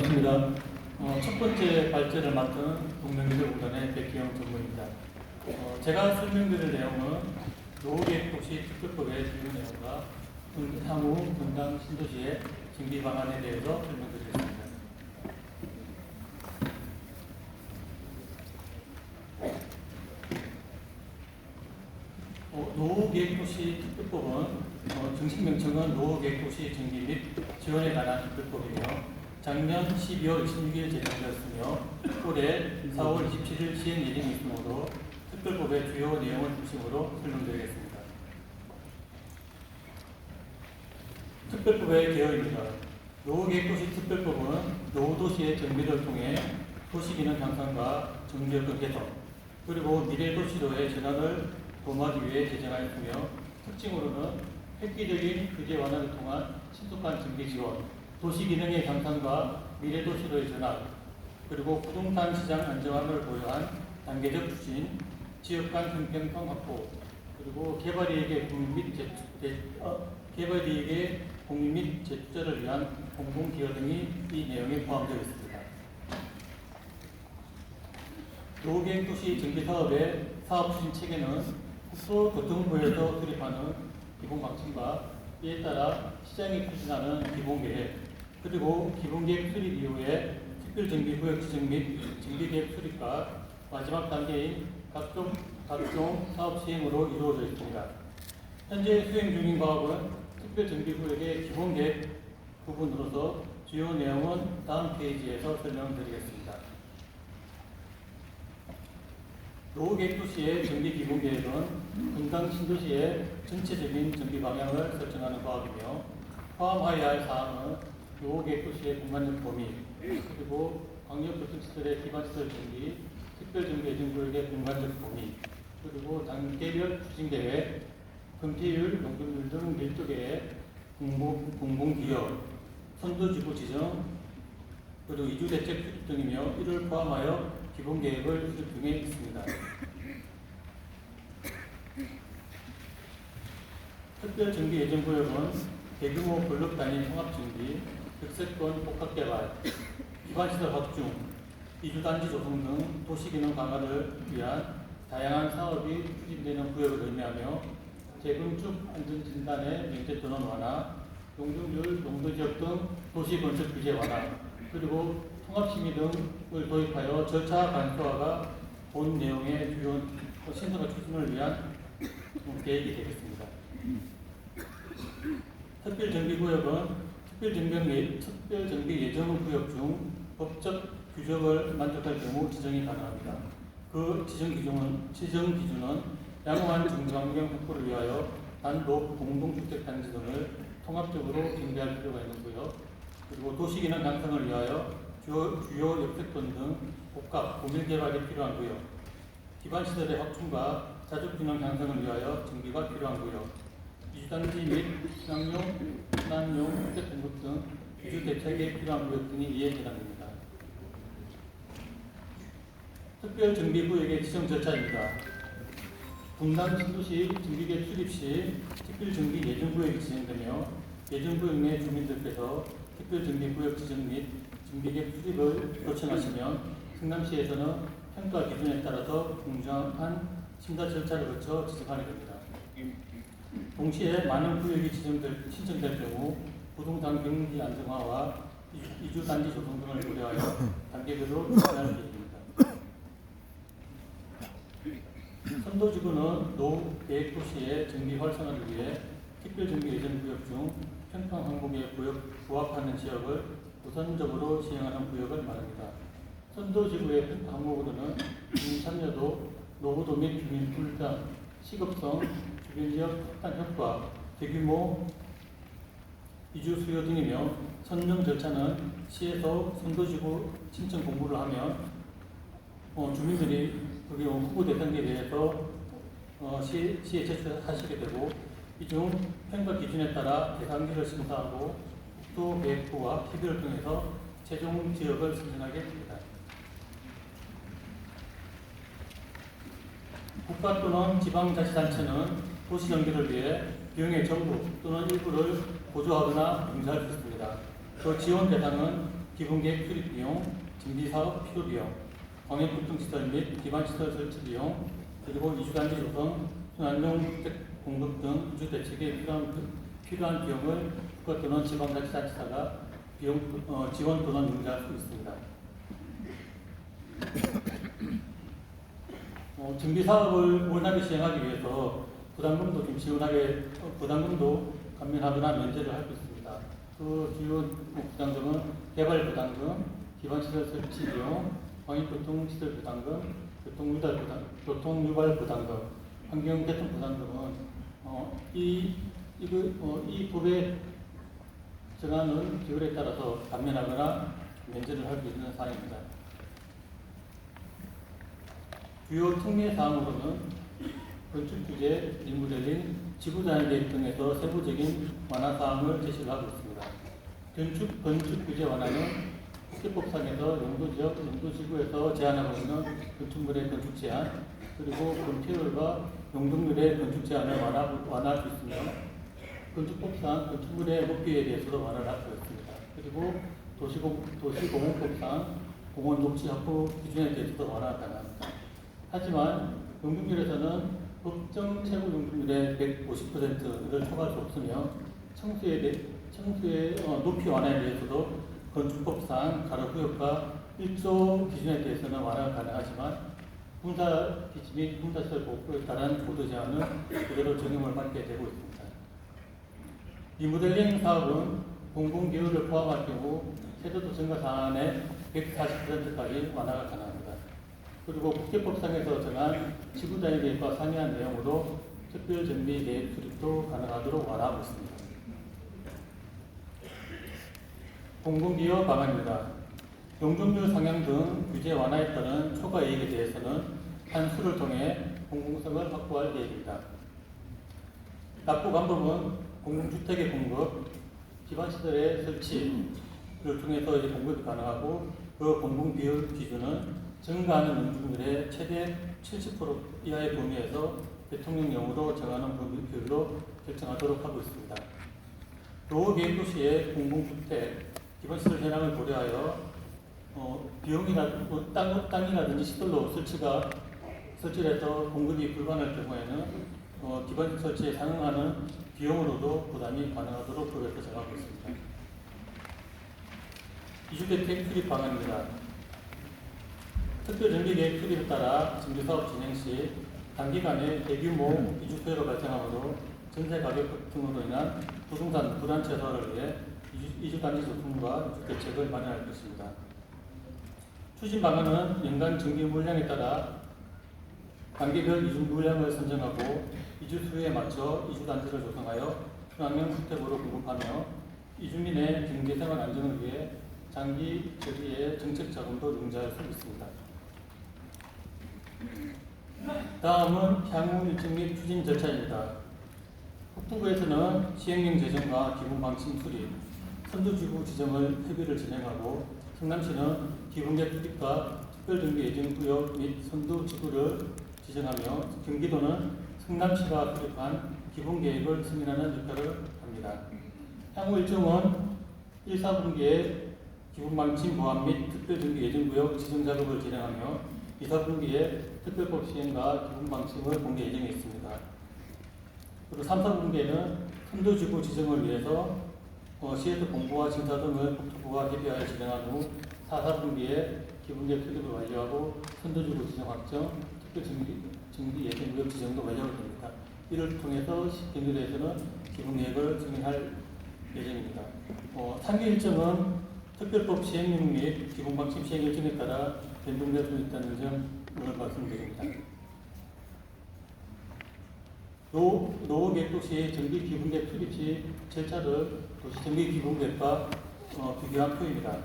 반갑습니다. 첫 번째 발제를 맡은 동명기술공단의 백기영 전무입니다. 제가 설명드릴 내용은 노후계획도시 특별법의 주요 내용과 향후 분당 신도시의 정비 방안에 대해서 설명드리겠습니다. 노후계획도시 특별법은 정식 명칭은 노후계획도시 정비 및 지원에 관한 특별법이며 작년 12월 26일 제정되었으며 올해 4월 27일 시행 예정이 있으므로 특별법의 주요 내용을 중심으로 설명드리겠습니다. 특별법의 개요입니다. 노후계획도시 특별법은 노후도시의 정비를 통해 도시기능 향상과 정비여건 개선, 그리고 미래도시로의 전환을 도모하기 위해 제정하였으며 특징으로는 획기적인 규제 완화를 통한 신속한 정비 지원, 도시기능의 향상과 미래도시로의 전환, 그리고 부동산 시장 안정함을 보유한 단계적 추진, 지역 간 형평성 확보, 그리고 개발이익의 공유 및 재투자를 위한 공공기여 등이 이 내용에 포함되어 있습니다. 노후계획도시 정비사업의 사업추진 체계는 국토교통부에서 수립하는 기본방침과 이에 따라 시장이 추진하는 기본계획, 그리고 기본계획 수립 이후에 특별정비구역 지정 및 정비계획 수립과 마지막 단계인 각종 사업 시행으로 이루어져 있습니다. 현재 수행 중인 과업은 특별정비구역의 기본계획 부분으로서 주요 내용은 다음 페이지에서 설명드리겠습니다. 노후계획도시의 정비기본계획은 분당 신도시의 전체적인 정비 방향을 설정하는 과업이며 포함하여야 할 사항은 노후계획도시의 공간적 범위, 그리고 광역교통시설의 기반시설 정비, 특별정비 예정구역의 공간적 범위, 그리고 단계별 추진계획, 금태율, 용적률 등 별도계획, 공공기여, 선도지구 지정, 그리고 이주대책 수립 등이며 이를 포함하여 기본계획을 수립 중에 있습니다. 특별정비 예정구역은 대규모 블록 단위 통합정비, 벽세권 복합개발, 기반시설 확충, 이주단지 조성 등 도시기능 강화를 위한 다양한 사업이 추진되는 구역을 의미하며 재건축 안전진단의 명제도는 완화, 용적률, 용도지역 등 도시건설 규제 완화, 그리고 통합심의 등을 도입하여 절차 간소화가 본 내용의 주요 신선한 추진을 위한 계획이 되겠습니다. 특별정비구역은 특별정비 예정구역 중 법적 규정을 만족할 경우 지정이 가능합니다. 그 지정 기준은 양호한 정비환경 확보를 위하여 단독 공동주택단지 등을 통합적으로 정비할 필요가 있는 구역, 그리고 도시기능 향상을 위하여 주요 역세권 등 복합 고밀개발이 필요한 구역, 기반시설의 확충과 자족기능 향상을 위하여 정비가 필요한 구역, 이주단지 및 신안용 주택 공급 등 이주대책에 필요한 구역 등이 이에 해당됩니다. 특별정비구역의 지정 절차입니다. 분당 신도시 정비계획 수립 시 특별정비 예정구역이 지정되며 예정구역 내 주민들께서 특별정비구역 지정 및 정비계획 수립을 요청하시면 성남시에서는 평가 기준에 따라서 공정한 심사 절차를 거쳐 지정하게 됩니다. 동시에 많은 구역이 신청될 경우 부동산 경기 안정화와 이주단지 조성 등을 고려하여 단계별로 진행할 계획입니다. 선도지구는 노후계획도시의 정비 활성화를 위해 특별정비 예정구역 중 평평항공의 구역 부합하는 지역을 우선적으로 시행하는 구역을 말합니다. 선도지구의 항목으로는 주민참여도, 노후도 및 주민 불단, 시급성, 주변지역 확산 효과, 대규모 이주 수요 등이며 선정 절차는 시에서 선도지구 신청 공고를 하면 주민들이 그게 후보 대상지에 대해서 시에 제출하시게 되고 이 중 평가 기준에 따라 대상지를 심사하고 국토계획부와 협의를 통해서 최종 지역을 선정하게 됩니다. 국가 또는 지방자치단체는 도시정비를 위해 비용의 전부 또는 일부를 보조하거나 융자할 수 있습니다. 그 지원 대상은 기본계획 수립 비용, 정비사업 필요 비용, 광역교통시설 및 기반시설 설치 비용, 그리고 이주단지 조성, 순환용 주택 공급 등 이주 대책에 필요한 비용을 국가 또는 지방자치단체가 지원 또는 융자할 수 있습니다. 정비사업을 원활히 시행하기 위해서 부담금도 좀 부담금도 감면하거나 면제를 할 수 있습니다. 그 주요 부담금은 개발 부담금, 기반시설 설치 비용, 광역교통시설 부담금, 교통유발 부담금, 환경개통 부담금은 이 법의 정하는 규율에 따라서 감면하거나 면제를 할 수 있는 사항입니다. 주요 특례 사항으로는 건축규제, 리모델링, 지구단위계획 등에서 세부적인 완화 사항을 제시를 하고 있습니다. 건축규제 완화는 국제법상에서 용도지역, 용도지구에서 제한하고 있는 건축물의 건축 제한, 그리고 건폐율과 용적률의 건축 제한을 완화할 수 있으며, 건축법상 건축물의 높이에 대해서도 완화를 할 수 있습니다. 그리고 도시공원법상 공원 녹지 확보 기준에 대해서도 완화가 가능합니다. 하지만 용적률에서는 법정 최고 용적률의 150%를 초과할 수 없으며, 청수의 높이 완화에 대해서도 건축법상 가로구역과 1조 기준에 대해서는 완화가 가능하지만 분사 기지 및 분사시설 보호에 따른 보도 제한은 그대로 적용을 받게 되고 있습니다. 리모델링 사업은 공공기후를 포함할 경우 세대도 증가 사안의 140%까지 완화가 가능합니다. 그리고 국제법상에서 정한 지구단위 계획과 상이한 내용으로 특별정비 계획 수립도 가능하도록 완화하고 있습니다. 공공기여 방안입니다. 용적률 상향 등 규제 완화에 따른 초과 이익에 대해서는 환수를 통해 공공성을 확보할 계획입니다. 납부 방법은 공공주택의 공급, 기반시설의 설치를 통해서 공급이 가능하고, 그 공공비율 기준은 증가하는 용적률의 최대 70% 이하의 범위에서 대통령령으로 정하는 비율로 결정하도록 하고 있습니다. 도시계획도시의 공공주택, 기반시설 현황을 고려하여 땅이라든지 시설로 설치를 해서 공급이 불가능할 경우에는 기반시설 설치에 상응하는 비용으로도 부담이 가능하도록 법에서 정하고 있습니다. 이주대책 수립 방안입니다. 특별정비계획 수립에 따라 정비사업 진행 시 단기간에 대규모 이주 수요가 발생하므로 전세 가격 등으로 인한 부동산 불안 최소화를 위해 이주단지 조성과 이주대책을 마련할 것입니다. 추진 방안은 연간 정비 물량에 따라 단계별 이주 물량을 선정하고 이주 수요에 맞춰 이주단지를 조성하여 순환형 주택으로 공급하며 이주민의 경제생활 안정을 위해 장기 저기에 정책 자금도 융자할 수 있습니다. 다음은 향후 일정 및 추진 절차입니다. 국토부에서는 시행령 제정과 기본 방침 수립, 선도지구 지정을 협의를 진행하고, 성남시는 기본계획 수립과 특별정비 예정구역 및 선도지구를 지정하며, 경기도는 성남시가 수립한 기본계획을 승인하는 역할을 합니다. 향후 일정은 1, 4분기에 기본방침 보완 및 특별정비 예정구역 지정 작업을 진행하며 2, 4분기에 특별법 시행과 기본방침을 공개 예정에 있습니다. 그리고 3, 4분기에는 선도지구 지정을 위해서 시에서 공부와 심사 등을 국토부가 협의하여 진행한 후 4, 4분기에 기본계획 수립을 완료하고 선도지구 지정 확정, 특별정비 예정구역 지정도 완료가 됩니다. 이를 통해서 경기도에서는 기본계획을 승인할 예정입니다. 3기 일정은 특별법 시행령 및 기본방침 시행 일정에 따라 변동될 수 있다는 점을 말씀드립니다. 노후계획도시 정비기본계획 수립 시 절차를 도시정비기본계획과 비교한 표입니다.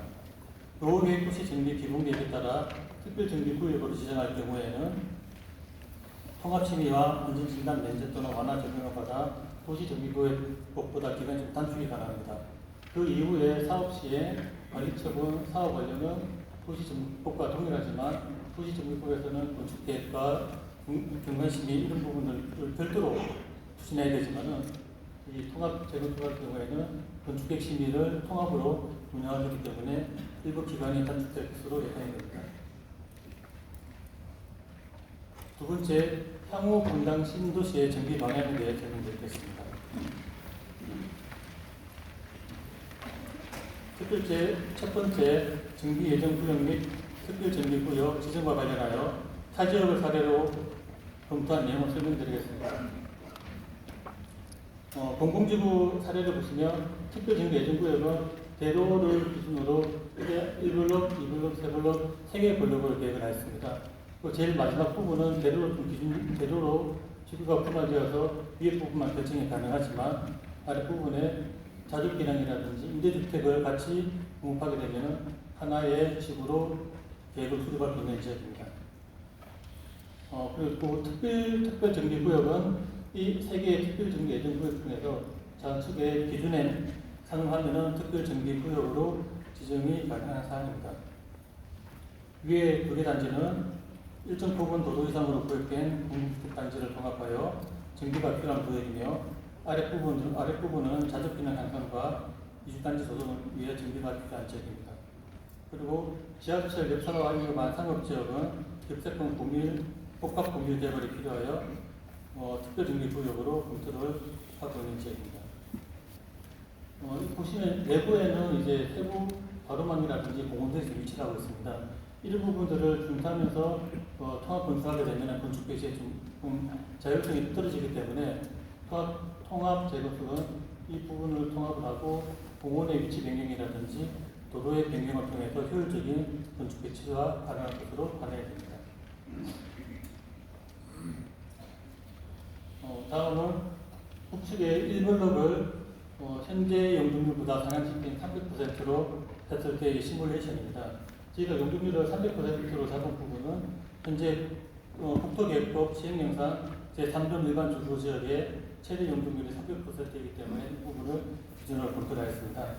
노후계획도시 정비기본계획에 따라 특별정비구역으로 지정할 경우에는 통합심의와 안전진단 면제 또는 완화 적용을 받아 도시정비구역법보다 기간이 좀 단축이 가능합니다. 그 이후에 사업시에 관리처분, 사업 완료는 도시정비법과 동일하지만 도시정비법에서는 건축계획과 경관심의 이런 부분을 별도로 추진해야 되지만은 이 통합 재건축 같은 경우에는 건축객 심의를 통합으로 운영하기 때문에 일부 기간이 단축될 것으로 예상이 됩니다. 두 번째, 향후 분당 신도시의 정비 방향에 대해 설명드리겠습니다. 첫 번째, 정비 예정 구역 및 특별 정비 구역 지정과 관련하여 타 지역을 사례로 검토한 내용을 설명드리겠습니다. 공공지구 사례를 보시면 특별 정비 예정 구역은 대로를 기준으로 1블록, 2블록, 3블록 3개의 블록으로 계획을 하였습니다. 그 제일 마지막 부분은 대로로 지구가 분화되어서 위에 부분만 결정이 가능하지만 아래 부분에 자족기량이라든지 임대주택을 같이 공급하게 되면 하나의 지구로 계획을 수립할 수 있는 지역입니다. 그리고 특별 정비구역은 이 세 개의 특별 정비 예정 구역 중에서 좌측의 기준에 상응하면 특별 정비구역으로 지정이 가능한 사항입니다. 위에 두 개 단지는 일정 부분 도도 이상으로 구역된 공공주택 단지를 통합하여 정비가 필요한 구역이며 아래 부분은 자족 기능 향상과 이주단지 조성을 위해 정비가 필요한 지역입니다. 그리고 지하철 옆사가 위험한 상업지역은 겹세권 공밀, 복합 공밀 개발이 필요하여 특별정비구역으로 검토를 하고 있는 지역입니다. 보시면 내부에는 이제 세부 가로망이라든지 공원들이 위치를 하고 있습니다. 이런 부분들을 중시하면서 통합 건축하게 되면 건축 배치에 좀 자율성이 떨어지기 때문에 통합 재건축은 이 부분을 통합을 하고 공원의 위치 변경이라든지 도로의 변경을 통해서 효율적인 건축 배치가 가능한 것으로 봐야 됩니다. 다음은 북측의 1블록을 현재 용적률보다 상향시킨 300%로 했을 때의 시뮬레이션입니다. 저희가 용적률을 300%로 잡은 부분은 현재 국토계획법 시행령상 제3종 일반 주거지역의 최대 용적률이 300%이기 때문에 이 부분을 기준으로 검토하였습니다.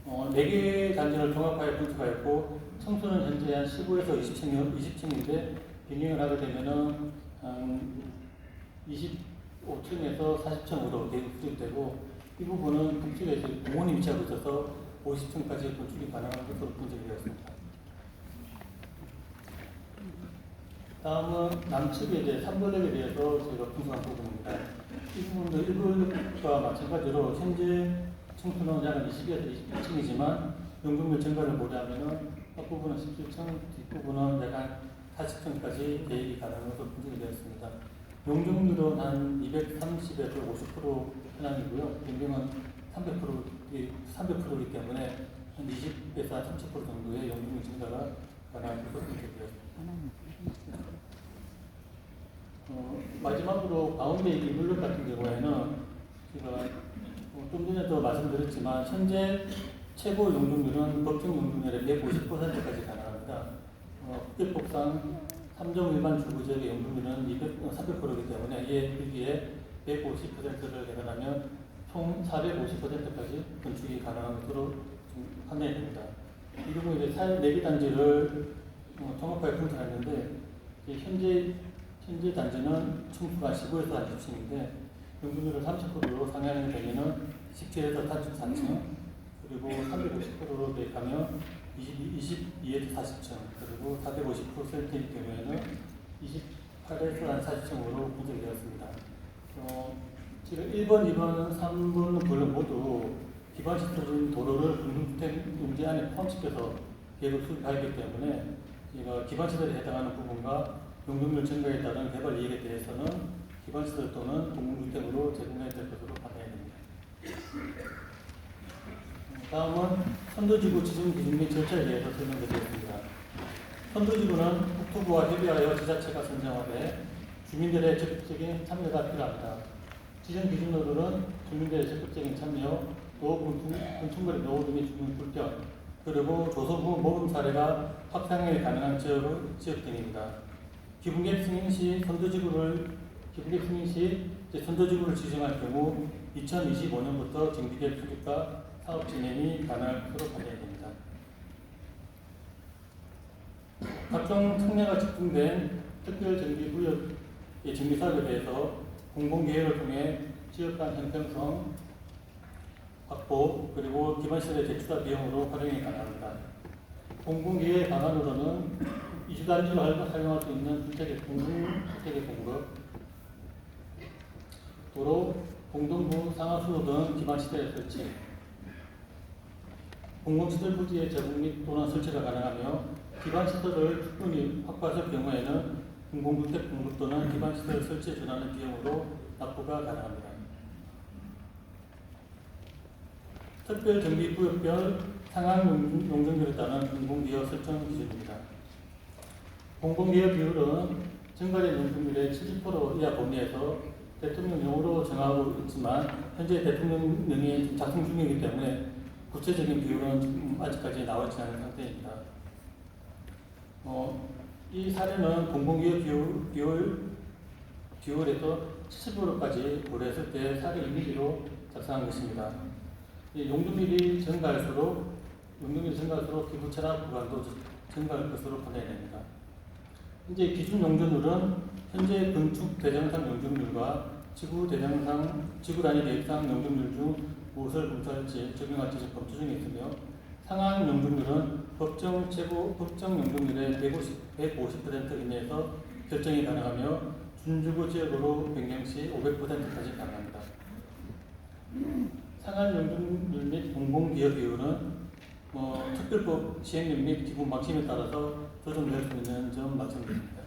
4개 단지를 통합하여 건축하였고 청수는 현재 한 15에서 20층인데 변경을 하게 되면은 25층에서 40층으로 계속 수립되고 이 부분은 북측에 공원이 위치하고 있어서 50층까지 건축이 가능한 것으로 분석이 되었습니다. 다음은 남측에 이제 3블록에 대해서 저희가 분석한 부분입니다. 이 부분도 1블록과 마찬가지로 현재 청수는 약 20에서 21층이지만 용적률 증가를 고려하면 앞부분은 17층, 뒷부분은 약 40층까지 계획이 가능한 것으로 분석이 되었습니다. 용적률은 한 230에서 50% 현황이고요. 변경은 300%이기 때문에 한 20에서 30% 정도의 용적률 증가가 가능한 것으로 분석이 되었습니다. 마지막으로 가운데 이 블록 같은 경우에는 제가 좀 전에도 말씀드렸지만 현재 최고 용적률은 법정 용적률의 150%까지 가능합니다. 국제법상 3종 일반 주거지역의 용적률은 300%이기 때문에 여기에 150%를 계산하면 총 450%까지 건축이 가능한 것으로 판단이 됩니다. 이 경우 이제 4개 단지를 통합하여 분석했는데 현재 단지는 청수가 15에서 20층인데 용적률을 30%로 상향하게 되면 17에서 34층 그리고 350%로 대입하면 22에서 40층 그리고 450%일 경우에는 28에서 40층으로 분석이 되었습니다. 지금 1번, 2번, 3번 블록 모두 기반시설인 도로를 공동주택 용지 안에 포함시켜서 계획을 수립하였기 때문에 기반시설에 해당하는 부분과 용적률 증가에 따른 개발 이익에 대해서는 기반시설 또는 공공주택으로 제공해야 될 것으로 받아야 됩니다. 다음은 선도지구 지정 기준 및 절차에 대해서 설명드리겠습니다. 선도지구는 국토부와 협의하여 지자체가 선정하되 주민들의 적극적인 참여가 필요합니다. 지정 기준으로는 주민들의 적극적인 참여, 또 건축물의 노후 등의 주민 불편, 그리고 조성 후 모금 사례가 확산이 가능한 지역 등입니다. 기본계획 승인 시 선도지구를 지정할 경우 2025년부터 정비계획 수립과 사업 진행이 가능할 것으로 봐야 됩니다. 각종 특례가 집중된 특별정비구역의 정비사업에 대해서 공공기획을 통해 지역 간 형평성 확보 그리고 기반시설의 대출화 비용으로 활용이 가능합니다. 공공기획 방안으로는 이주단지로 활용할 수 있는 공공주택의 공급, 도로, 공동부, 상하수로 등 기반시설의 설치, 공공시설 부지의 제공 및 또는 설치가 가능하며 기반시설을 충분히 확보했을 경우에는 공공주택 공급 또는 기반시설 설치에 준하는 비용으로 납부가 가능합니다. 특별정비구역별 상한 용적률에 따른 공공기업 설정 기준입니다. 공공기업 비율은 증가된 용적률의 70% 이하 범위에서 대통령령으로 정하고 있지만 현재 대통령령이 작성 중이기 때문에 구체적인 비율은 아직까지 나오지 않은 상태입니다. 이 사례는 공공기업 비율에서 70%까지 고려했을 때 사례 이미지로 작성한 것입니다. 용적률이 증가할수록 기부 체납 구간도 증가할 것으로 판단됩니다. 현재 기준 용적률은 현재 건축 대장상 용적률과 지구 단위 계획상 용적률 중 무엇을 검토할지 적용할지 검토 중에 있으며 상한 용적률은 법정 용적률의 150% 이내에서 결정이 가능하며 준주거 지역으로 변경 시 500%까지 가능합니다. 상한 용적률 및 공공기업 비율은 특별법 시행령 및 기본 방침에 따라서 조정될 수 있는 점 말씀드립니다.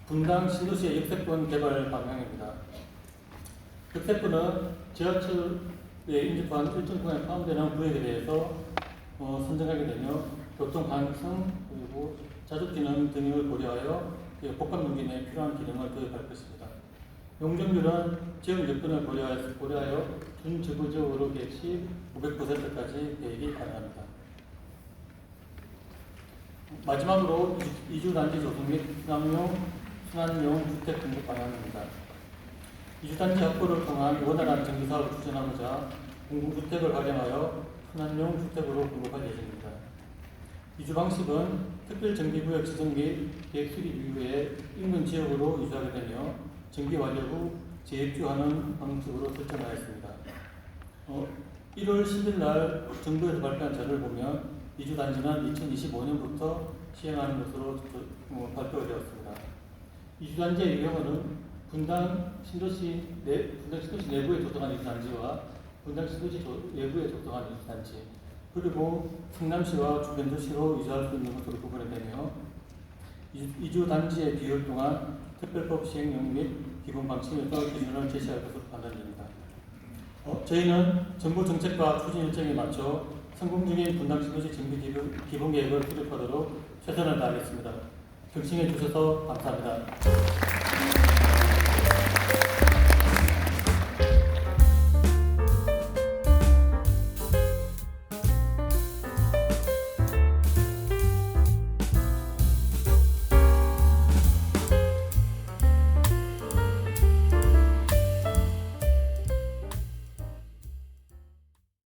분당 신도시의 역세권 개발 방향입니다. 역세권은 지하철의 인접한 일정 구간에 포함되는 구역에 대해서 선정하게 되며 교통 가능성 그리고 자족 기능 등을 고려하여 복합 용진에 필요한 기능을 도입할 것입니다. 용적률은 지역 여건을 고려하여 준지구지역으로 계획 시 500%까지 계획이 가능합니다. 마지막으로 이주단지 조성 및 순환용 주택 공급 방안입니다. 이주단지 확보를 통한 원활한 정비사업을 추진하고자 공공주택을 활용하여 순환용 주택으로 공급할 예정입니다. 이주 방식은 특별정비구역 지정 및 계획 수립 이후에 인근 지역으로 이주하게 되며 정비 완료 후 재입주하는 방식으로 설정하였습니다. 1월 10일 날 정부에서 발표한 자료를 보면 이주단지는 2025년부터 시행하는 것으로 발표가 되었습니다. 이주단지의 유형은 분당 신도시 내부에 조성한 이주단지와 분당 신도시 외부에 조성한 이주단지 그리고 성남시와 주변 도시로 이주할 수 있는 것으로 구분이 되며 이주단지의 비율 또한 특별법 시행령 및 기본 방침에서 기준을 제시할 것으로 판단됩니다. 저희는 정부 정책과 추진 일정에 맞춰 성공 중인 분당 신도시 정비 기본 계획을 수립하도록 최선을 다하겠습니다. 경청해 주셔서 감사합니다.